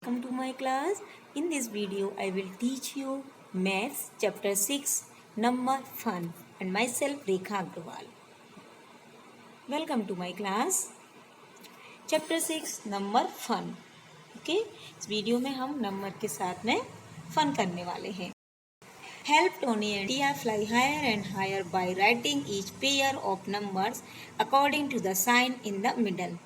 Welcome to my class. In this video, I will teach you Maths Chapter 6 Number Fun and myself Rekha Agrawal. Welcome to my class. Chapter 6 Number Fun. Okay? इस video में हम number के साथ में fun करने वाले हैं. Help Tony and Tia fly higher and higher by writing each pair of numbers according to the sign in the middle.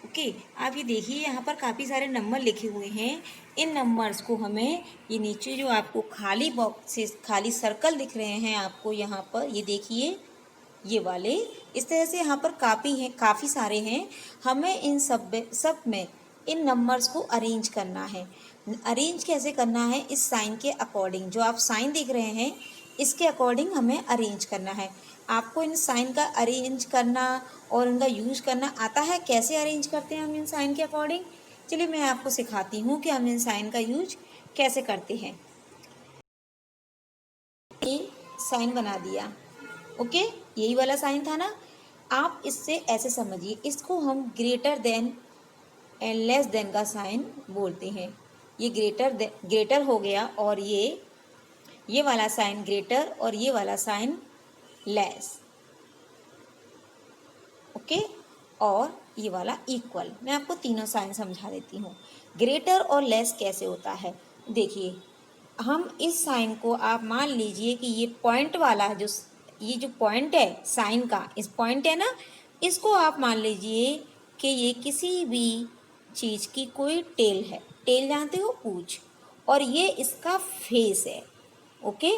Okay आप ये देखिए यहाँ पर काफ़ी सारे नंबर लिखे हुए हैं. इन नंबर्स को हमें ये नीचे जो आपको खाली बॉक्सेस खाली सर्कल दिख रहे हैं आपको यहाँ पर ये देखिए ये वाले इस तरह से यहाँ पर काफ़ी सारे हैं. हमें इन सब में इन नंबर्स को अरेंज करना है. अरेंज कैसे करना है? इस साइन के अकॉर्डिंग. जो आप साइन देख रहे हैं इसके अकॉर्डिंग हमें अरेंज करना है. आपको इन साइन का अरेंज करना और इनका यूज करना आता है? कैसे अरेंज करते हैं हम इन साइन के अकॉर्डिंग? चलिए मैं आपको सिखाती हूँ कि हम इन साइन का यूज कैसे करते हैं. ये साइन बना दिया. ओके यही वाला साइन था ना. आप इससे ऐसे समझिए इसको हम greater than and less than का साइन बोलते हैं. ये ग्रेटर हो गया और ये वाला साइन ग्रेटर और ये वाला साइन लेस. ओके और ये वाला इक्वल. मैं आपको तीनों साइन समझा देती हूँ. ग्रेटर और लेस कैसे होता है देखिए. हम इस साइन को आप मान लीजिए कि ये पॉइंट वाला ये जो पॉइंट है साइन का इस पॉइंट है ना इसको आप मान लीजिए कि ये किसी भी चीज़ की कोई टेल है. टेल जानते हो? पूंछ. और ये इसका फेस है. ओके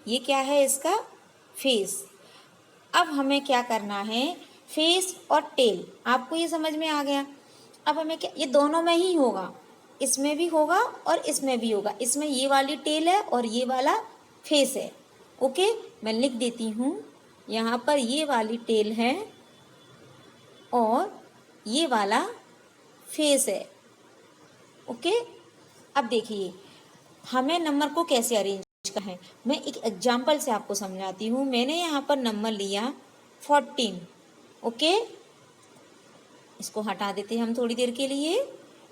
ये क्या है? इसका फेस. अब हमें क्या करना है? फेस और टेल आपको ये समझ में आ गया. अब हमें क्या ये दोनों में ही होगा. इसमें भी होगा और इसमें भी होगा. इसमें ये वाली टेल है और ये वाला फेस है. ओके मैं लिख देती हूँ. यहाँ पर ये वाली टेल है और ये वाला फेस है. ओके अब देखिए हमें नंबर को कैसे अरेंज करना है. मैं एक एग्जाम्पल से आपको समझाती हूँ. मैंने यहाँ पर नंबर लिया 14. ओके इसको हटा देते हैं हम थोड़ी देर के लिए.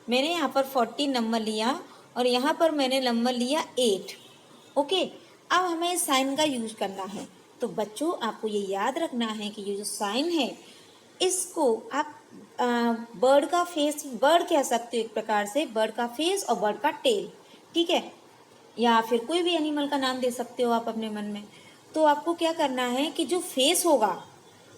मैंने यहाँ पर 14 नंबर लिया और यहाँ पर मैंने नंबर लिया 8. ओके अब हमें इस साइन का यूज करना है. तो बच्चों आपको ये याद रखना है कि ये जो साइन है इसको आप बर्ड का फेस बर्ड कह सकते हो एक प्रकार से. बर्ड का फेस और बर्ड का टेल. ठीक है या फिर कोई भी एनिमल का नाम दे सकते हो आप अपने मन में. तो आपको क्या करना है कि जो फेस होगा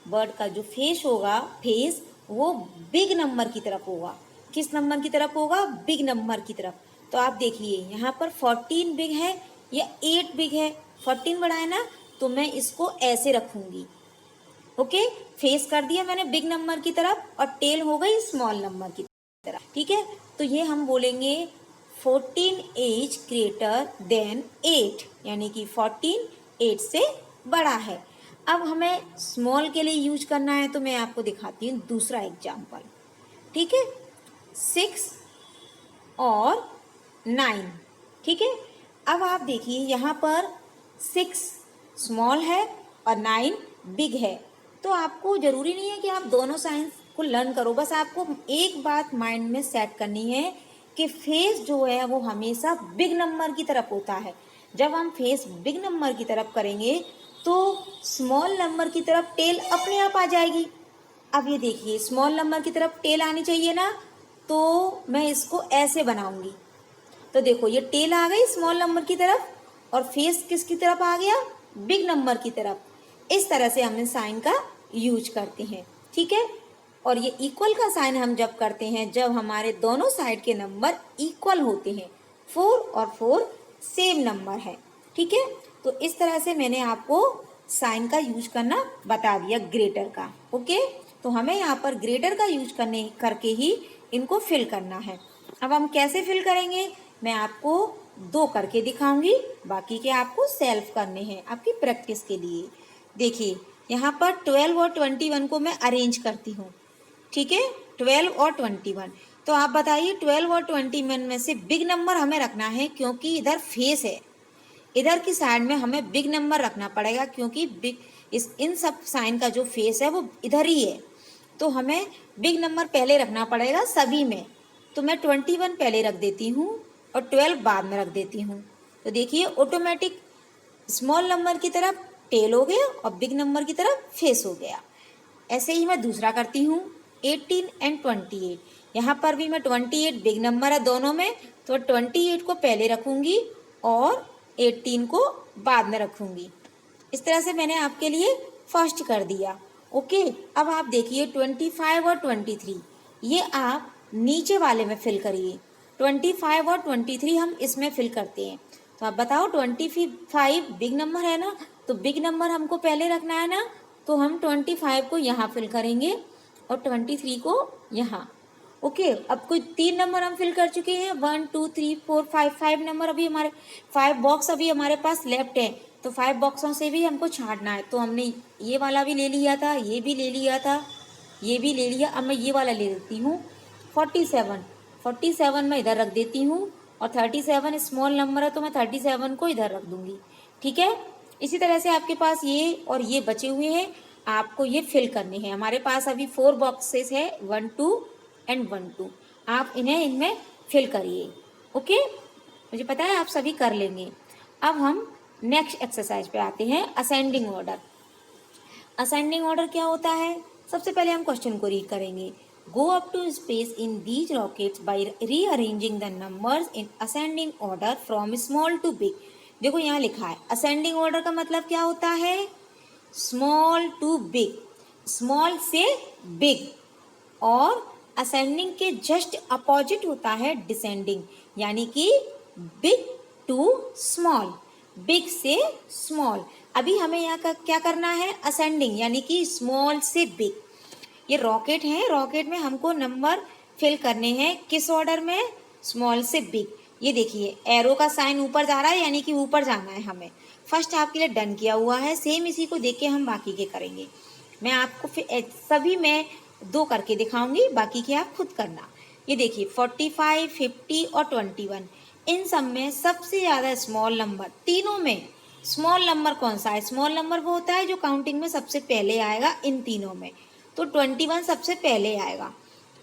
बर्ड का जो फेस होगा फेस वो बिग नंबर की तरफ होगा. किस नंबर की तरफ होगा? बिग नंबर की तरफ. तो आप देखिए यहाँ पर 14 बिग है या 8 बिग है. 14 बड़ा है ना तो मैं इसको ऐसे रखूँगी. ओके फेस कर दिया मैंने बिग नंबर की तरफ और टेल हो गई स्मॉल नंबर की तरफ. ठीक है तो ये हम बोलेंगे 14 इज ग्रेटर देन 8 यानी कि 14 8 से बड़ा है. अब हमें स्मॉल के लिए यूज करना है तो मैं आपको दिखाती हूँ दूसरा एग्जाम्पल. ठीक है 6 और 9. ठीक है अब आप देखिए यहाँ पर 6 स्मॉल है और 9 बिग है. तो आपको ज़रूरी नहीं है कि आप दोनों साइंस को लर्न करो. बस आपको एक बात माइंड में सेट करनी है कि फेस जो है वो हमेशा बिग नंबर की तरफ होता है. जब हम फेस बिग नंबर की तरफ करेंगे तो स्मॉल नंबर की तरफ टेल अपने आप आ जाएगी. अब ये देखिए स्मॉल नंबर की तरफ टेल आनी चाहिए ना तो मैं इसको ऐसे बनाऊंगी. तो देखो ये टेल आ गई स्मॉल नंबर की तरफ और फेस किसकी तरफ आ गया? बिग नंबर की तरफ. इस तरह से हम साइन का यूज करते हैं. ठीक है और ये इक्वल का साइन हम जब करते हैं जब हमारे दोनों साइड के नंबर इक्वल होते हैं. 4 और 4 सेम नंबर है. ठीक है तो इस तरह से मैंने आपको साइन का यूज करना बता दिया ग्रेटर का. ओके तो हमें यहाँ पर ग्रेटर का यूज करके ही इनको फिल करना है. अब हम कैसे फिल करेंगे मैं आपको 2 करके दिखाऊंगी. बाकी के आपको सेल्फ करने हैं आपकी प्रैक्टिस के लिए. देखिए यहाँ पर 12 और 21 को मैं अरेंज करती हूँ. ठीक है 12 और 21. तो आप बताइए 12 और 21 में से बिग नंबर हमें रखना है क्योंकि इधर फेस है. इधर की साइड में हमें बिग नंबर रखना पड़ेगा क्योंकि इन सब साइन का जो फेस है वो इधर ही है. तो हमें बिग नंबर पहले रखना पड़ेगा सभी में. तो मैं 21 पहले रख देती हूँ और 12 बाद में रख देती हूँ। तो देखिए ऑटोमेटिक स्मॉल नंबर की तरफ टेल हो गया और बिग नंबर की तरफ फेस हो गया। ऐसे ही मैं दूसरा करती हूँ 18 एंड 28। यहाँ पर भी मैं 28 बिग नंबर है दोनों में, तो 28 को पहले रखूँगी और 18 को बाद में रखूँगी। इस तरह से मैंने आपके लिए फर्स्ट कर दिया। ओके, अब आप देखिए 25 और 23 ये आप नीचे वाले में फिल करिए। 25 और 23 हम इसमें फिल करते हैं। तो आप बताओ 25 बिग नंबर है ना, तो बिग नंबर हमको पहले रखना है ना, तो हम 25 को यहाँ फिल करेंगे और 23 को यहाँ। ओके, अब कोई 3 नंबर हम फिल कर चुके हैं, 1 2 3 4 5 नंबर अभी हमारे 5 बॉक्स अभी हमारे पास लेफ्ट है। तो 5 बॉक्सों से भी हमको छांटना है। तो हमने ये वाला भी ले लिया था, ये भी ले लिया था, ये भी ले लिया। अब मैं ये वाला ले लेती हूँ 47 मैं इधर रख देती हूँ और 37 स्मॉल नंबर है तो मैं 37 को इधर रख दूँगी। ठीक है, इसी तरह से आपके पास ये और ये बचे हुए हैं, आपको ये फिल करने हैं। हमारे पास अभी 4 बॉक्सेस है, 1 2 एंड 1 2। आप इन्हें इनमें फिल करिए। ओके, मुझे पता है आप सभी कर लेंगे। अब हम नेक्स्ट एक्सरसाइज पे आते हैं, असेंडिंग ऑर्डर। असेंडिंग ऑर्डर क्या होता है? सबसे पहले हम क्वेश्चन को रीड करेंगे। Go up to space in these rockets by rearranging the numbers in ascending order from small to big. देखो यहाँ लिखा है असेंडिंग ऑर्डर का मतलब क्या होता है? स्मॉल टू बिग, स्मॉल से बिग। और असेंडिंग के जस्ट अपोजिट होता है डिसेंडिंग, यानी कि बिग टू स्मॉल, बिग से स्मॉल। अभी हमें यहाँ का क्या करना है? असेंडिंग, यानी कि स्मॉल से बिग। ये रॉकेट है, रॉकेट में हमको नंबर फिल करने हैं किस ऑर्डर में? स्मॉल से बिग। ये देखिए एरो का साइन ऊपर जा रहा है, यानी कि ऊपर जाना है हमें। फर्स्ट आपके लिए डन किया हुआ है, सेम इसी को देख के हम बाकी के करेंगे। मैं आपको फिर सभी में 2 करके दिखाऊंगी, बाकी के आप खुद करना। ये देखिए 45, 50 और 21, इन सब में सबसे ज़्यादा स्मॉल नंबर, तीनों में स्मॉल नंबर कौन सा है? स्मॉल नंबर वो होता है जो काउंटिंग में सबसे पहले आएगा इन तीनों में। तो 21 सबसे पहले आएगा,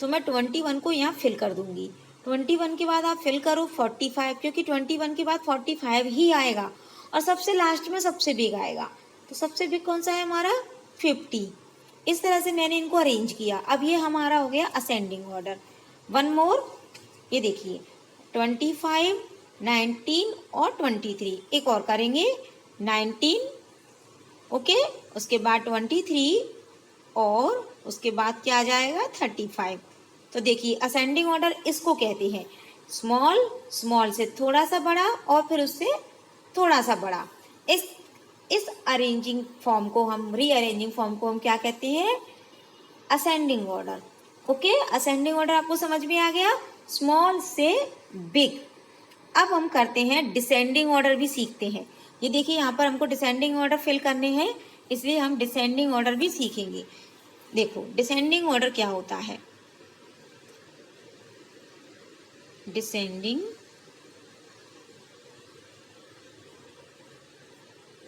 तो मैं 21 को यहाँ फिल कर दूंगी। 21 के बाद आप फिल करो 45, क्योंकि 21 के बाद 45 ही आएगा और सबसे लास्ट में सबसे बिग आएगा। तो सबसे बिग कौन सा है हमारा? 50। इस तरह से मैंने इनको अरेंज किया। अब ये हमारा हो गया असेंडिंग ऑर्डर। वन मोर, ये देखिए 25, 19 और 23। एक और करेंगे 19, ओके, उसके बाद 23 और उसके बाद क्या आ जाएगा? 35। तो देखिए असेंडिंग ऑर्डर इसको कहते हैं, स्मॉल, स्मॉल से थोड़ा सा बड़ा और फिर उससे थोड़ा सा बड़ा। इस अरेंजिंग फॉर्म को हम, रीअरेंजिंग फॉर्म को हम क्या कहते हैं? Ascending order. Okay, ascending order आपको समझ में आ गया, स्मॉल से बिग। अब हम करते हैं डिसेंडिंग ऑर्डर भी सीखते हैं। ये देखिए यहाँ पर हमको डिसेंडिंग ऑर्डर फिल करने हैं, इसलिए हम डिसेंडिंग ऑर्डर भी सीखेंगे। देखो डिसेंडिंग ऑर्डर क्या होता है? डिसेंडिंग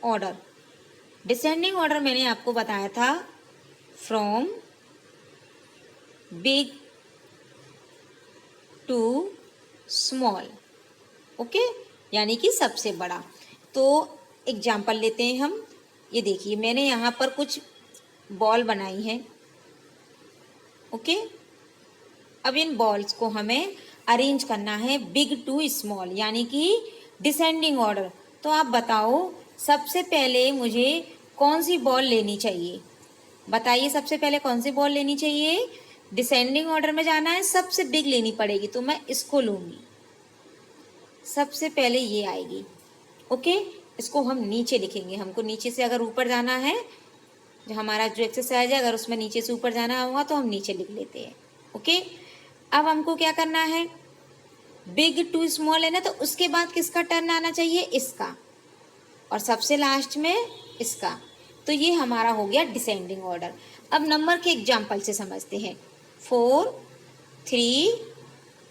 ऑर्डर, डिसेंडिंग ऑर्डर मैंने आपको बताया था from big to small. Okay, यानी कि सबसे बड़ा। तो एग्जाम्पल लेते हैं हम। ये देखिए मैंने यहाँ पर कुछ बॉल बनाई है। ओके, अब इन बॉल्स को हमें अरेंज करना है बिग टू स्मॉल, यानी कि डिसेंडिंग ऑर्डर। तो आप बताओ सबसे पहले मुझे कौन सी बॉल लेनी चाहिए? बताइए सबसे पहले कौन सी बॉल लेनी चाहिए? डिसेंडिंग ऑर्डर में जाना है, सबसे बिग लेनी पड़ेगी, तो मैं इसको लूँगी। सबसे पहले ये आएगी। ओके, इसको हम नीचे लिखेंगे। हमको नीचे से अगर ऊपर जाना है, जो हमारा जो एक्सरसाइज है, अगर उसमें नीचे से ऊपर जाना होगा तो हम नीचे लिख लेते हैं। ओके, अब हमको क्या करना है? बिग टू स्मॉल है ना, तो उसके बाद किसका टर्न आना चाहिए? इसका, और सबसे लास्ट में इसका। तो ये हमारा हो गया डिसेंडिंग ऑर्डर। अब नंबर के एग्जाम्पल से समझते हैं। 4, 3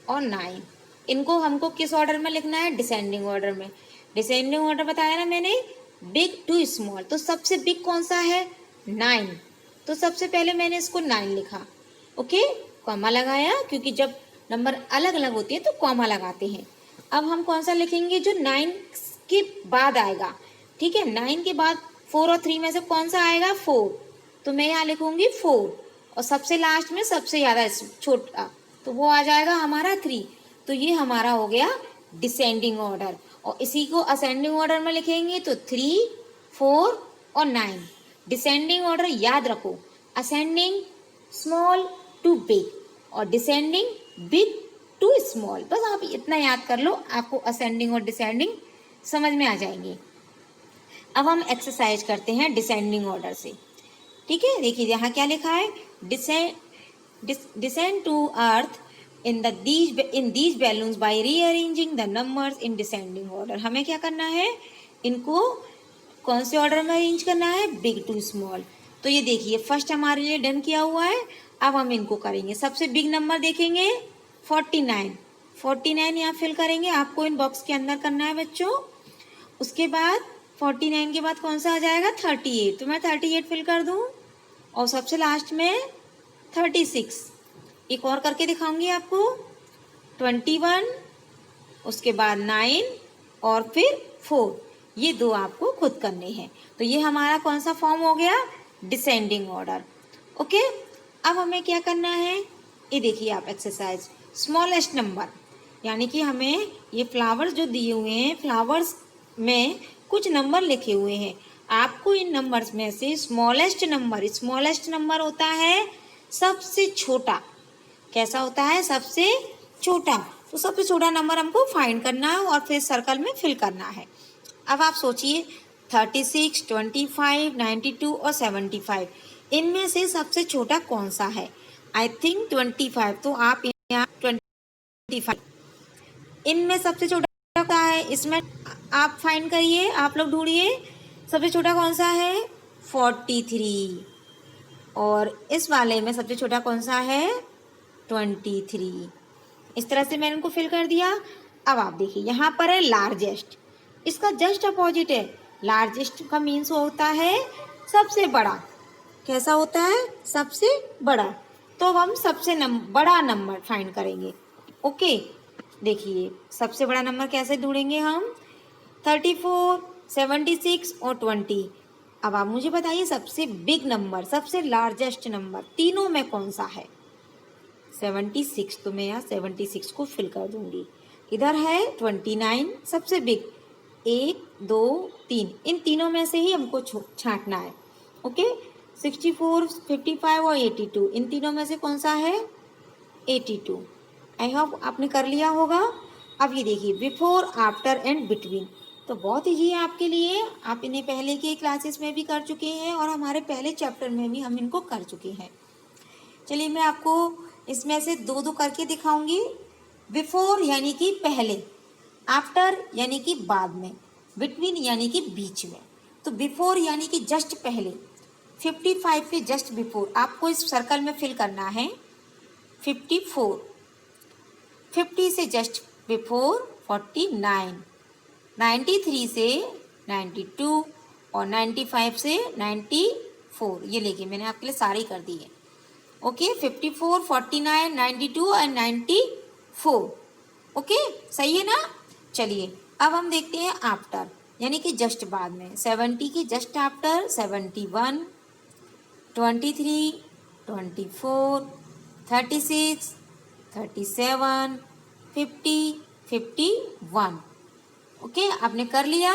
और 9, इनको हमको किस ऑर्डर में लिखना है? डिसेंडिंग ऑर्डर में। डिसेंडिंग ऑर्डर बताया ना मैंने, बिग टू स्मॉल। तो सबसे बिग कौन सा है? 9। तो सबसे पहले मैंने इसको 9 लिखा। ओके, कॉमा लगाया, क्योंकि जब नंबर अलग अलग होते हैं तो कॉमा लगाते हैं। अब हम कौन सा लिखेंगे, जो 9 के बाद आएगा, ठीक है। 9 के बाद 4 और 3 में से कौन सा आएगा, 4, तो मैं यहाँ लिखूंगी 4, और सबसे लास्ट में सबसे ज़्यादा छोटा तो वो आ जाएगा हमारा 3। तो ये हमारा हो गया डिसेंडिंग ऑर्डर, और इसी को असेंडिंग ऑर्डर में लिखेंगे तो 3, 4 और 9। डिसेंडिंग ऑर्डर याद रखो, असेंडिंग स्मॉल टू बिग और डिसेंडिंग बिग टू स्मॉल, बस आप इतना याद कर लो, आपको असेंडिंग और डिसेंडिंग समझ में आ जाएंगे। अब हम एक्सरसाइज करते हैं डिसेंडिंग ऑर्डर से, ठीक है। देखिए यहाँ क्या लिखा है, descend to earth in these balloons by rearranging the numbers in descending order। हमें क्या करना है, इनको कौन से ऑर्डर में अरेंज करना है, बिग टू स्मॉल। तो ये देखिए फर्स्ट हमारे लिए डन किया हुआ है। अब हम इनको करेंगे, सबसे बिग नंबर देखेंगे 49 यहाँ फिल करेंगे, आपको इन बॉक्स के अंदर करना है बच्चों। उसके बाद 49 के बाद कौन सा आ जाएगा, 38, तो मैं 38 फिल कर दूँ, और सबसे लास्ट में 36। एक और करके दिखाऊंगी आपको, 21, उसके बाद 9 और फिर 4, ये दो आपको खुद करने हैं। तो ये हमारा कौन सा फॉर्म हो गया, डिसेंडिंग ऑर्डर। ओके, अब हमें क्या करना है, ये देखिए आप एक्सरसाइज, स्मॉलेस्ट नंबर, यानी कि हमें ये फ्लावर्स जो दिए हुए हैं, फ्लावर्स में कुछ नंबर लिखे हुए हैं, आपको इन नंबर्स में से स्मॉलेस्ट नंबर होता है सबसे छोटा। कैसा होता है, सबसे छोटा। तो सबसे छोटा नंबर हमको फाइंड करना है और फिर सर्कल में फिल करना है। अब आप सोचिए 36, 25, 92 और 75, इनमें से सबसे छोटा कौन सा है, आई थिंक 25। तो आप यहाँ 25, इनमें सबसे छोटा क्या है, इसमें आप फाइंड करिए, आप लोग ढूंढिए सबसे छोटा कौन सा है, 43, और इस वाले में सबसे छोटा कौन सा है, 23। इस तरह से मैंने उनको फिल कर दिया। अब आप देखिए यहाँ पर है लार्जेस्ट, इसका जस्ट अपोजिट है, लार्जेस्ट का मीन्स होता है सबसे बड़ा। कैसा होता है, सबसे बड़ा। तो अब हम सबसे बड़ा नंबर फाइंड करेंगे। ओके, देखिए सबसे बड़ा नंबर कैसे ढूंढेंगे हम, 34, 76 और 20। अब आप मुझे बताइए सबसे बिग नंबर, सबसे लार्जेस्ट नंबर तीनों में कौन सा है, 76। तो मैं यहाँ 76 को फिल कर दूंगी। इधर है 29 सबसे बिग, 1, 2, 3, इन तीनों में से ही हमको छांटना है। ओके, 64, 55 और 82, इन तीनों में से कौन सा है, 82। आई होप आपने कर लिया होगा। अब ये देखिए बिफोर, आफ्टर एंड बिटवीन, तो बहुत ईजी है आपके लिए, आप इन्हें पहले के क्लासेस में भी कर चुके हैं और हमारे पहले चैप्टर में भी हम इनको कर चुके हैं। चलिए मैं आपको इसमें से दो दो करके दिखाऊंगी। बिफोर यानी कि पहले, आफ्टर यानी कि बाद में, बिटवीन यानी कि बीच में। तो बिफोर यानी कि जस्ट पहले, 55 के जस्ट बिफोर आपको इस सर्कल में फिल करना है 54। 50 से जस्ट बिफोर 49, 93 से 92 और 95 से 94। ये लेके मैंने आपके लिए सारी कर दी है। ओके, 54, 49, 92 और 94। ओके, सही है ना। चलिए अब हम देखते हैं आफ्टर यानी कि जस्ट बाद में, 70 के जस्ट आफ्टर 71, 23, 24, 36, 37, 50, 51। ओके, आपने कर लिया।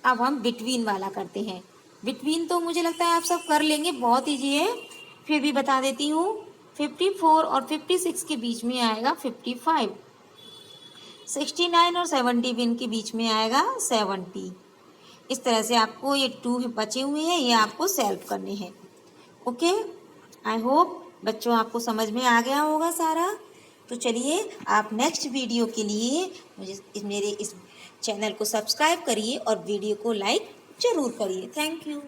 अब हम बिटवीन वाला करते हैं। बिटवीन तो मुझे लगता है आप सब कर लेंगे, बहुत ईजी है, फिर भी बता देती हूँ। 54 और 56 के बीच में आएगा 55, 69 और 70 के बीच में आएगा 70। इस तरह से आपको ये 2 बचे हुए हैं, ये आपको सॉल्व करने हैं। ओके, आई होप बच्चों आपको समझ में आ गया होगा सारा। तो चलिए आप नेक्स्ट वीडियो के लिए मेरे इस चैनल को सब्सक्राइब करिए और वीडियो को लाइक ज़रूर करिए। Thank you.